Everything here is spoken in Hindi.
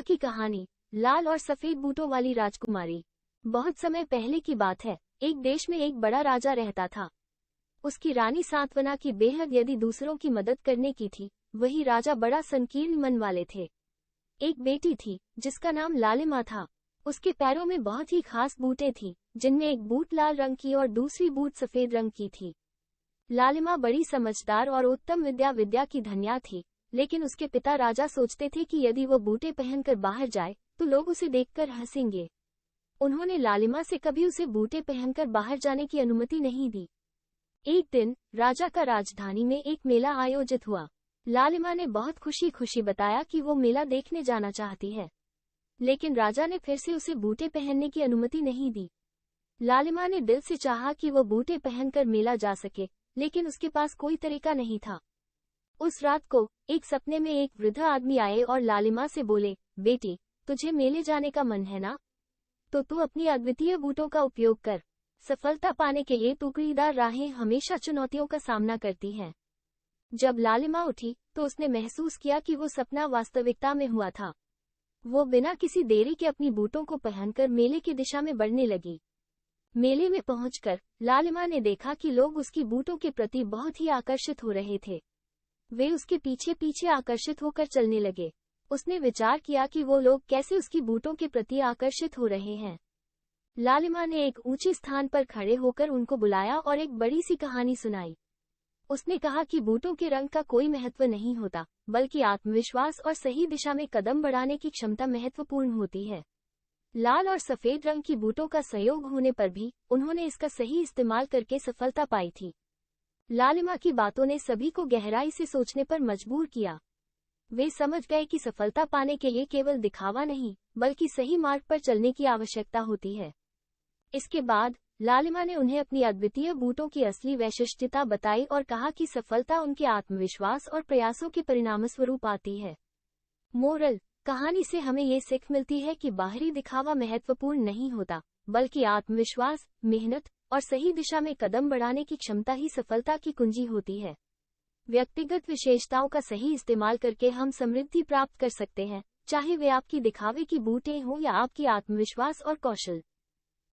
की कहानी, लाल और सफेद बूटों वाली राजकुमारी। बहुत समय पहले की बात है, एक देश में एक बड़ा राजा रहता था। उसकी रानी सांत्वना की बेहद यदि दूसरों की मदद करने की थी। वही राजा बड़ा संकीर्ण मन वाले थे। एक बेटी थी जिसका नाम लालिमा था। उसके पैरों में बहुत ही खास बूटें थी, जिनमें एक बूट लाल रंग की और दूसरी बूट सफेद रंग की थी। लालिमा बड़ी समझदार और उत्तम विद्या की धन्या थी, लेकिन उसके पिता राजा सोचते थे कि यदि वो बूटे पहनकर बाहर जाए तो लोग उसे देखकर हंसेंगे। उन्होंने लालिमा से कभी उसे बूटे पहनकर बाहर जाने की अनुमति नहीं दी। एक दिन राजा का राजधानी में एक मेला आयोजित हुआ। लालिमा ने बहुत खुशी खुशी बताया कि वो मेला देखने जाना चाहती है, लेकिन राजा ने फिर से उसे बूटे पहनने की अनुमति नहीं दी। लालिमा ने दिल से चाहा कि वो बूटे पहनकर मेला जा सके, लेकिन उसके पास कोई तरीका नहीं था। उस रात को एक सपने में एक वृद्ध आदमी आए और लालिमा से बोले, बेटी, तुझे मेले जाने का मन है ना? तो तू अपनी अद्वितीय बूटों का उपयोग कर। सफलता पाने के लिए टुकड़ीदार राहें हमेशा चुनौतियों का सामना करती हैं। जब लालिमा उठी तो उसने महसूस किया कि वो सपना वास्तविकता में हुआ था। वो बिना किसी देरी के अपनी बूटों को पहनकर मेले की दिशा में बढ़ने लगी। मेले में पहुंचकर लालिमा ने देखा कि लोग उसकी बूटों के प्रति बहुत ही आकर्षित हो रहे थे। वे उसके पीछे पीछे आकर्षित होकर चलने लगे। उसने विचार किया कि वो लोग कैसे उसकी बूटों के प्रति आकर्षित हो रहे हैं। लालिमा ने एक ऊंचे स्थान पर खड़े होकर उनको बुलाया और एक बड़ी सी कहानी सुनाई। उसने कहा कि बूटों के रंग का कोई महत्व नहीं होता, बल्कि आत्मविश्वास और सही दिशा में कदम बढ़ाने की क्षमता महत्वपूर्ण होती है। लाल और सफेद रंग की बूटों का संयोग होने पर भी उन्होंने इसका सही इस्तेमाल करके सफलता पाई थी। लालिमा की बातों ने सभी को गहराई से सोचने पर मजबूर किया। वे समझ गए कि सफलता पाने के लिए केवल दिखावा नहीं, बल्कि सही मार्ग पर चलने की आवश्यकता होती है। इसके बाद लालिमा ने उन्हें अपनी अद्वितीय बूटों की असली वैशिष्ट्यता बताई और कहा कि सफलता उनके आत्मविश्वास और प्रयासों के परिणामस्वरूप आती है। मोरल: कहानी से हमें ये सीख मिलती है कि बाहरी दिखावा महत्वपूर्ण नहीं होता, बल्कि आत्मविश्वास, मेहनत और सही दिशा में कदम बढ़ाने की क्षमता ही सफलता की कुंजी होती है। व्यक्तिगत विशेषताओं का सही इस्तेमाल करके हम समृद्धि प्राप्त कर सकते हैं, चाहे वे आपकी दिखावे की बूटें हों या आपकी आत्मविश्वास और कौशल।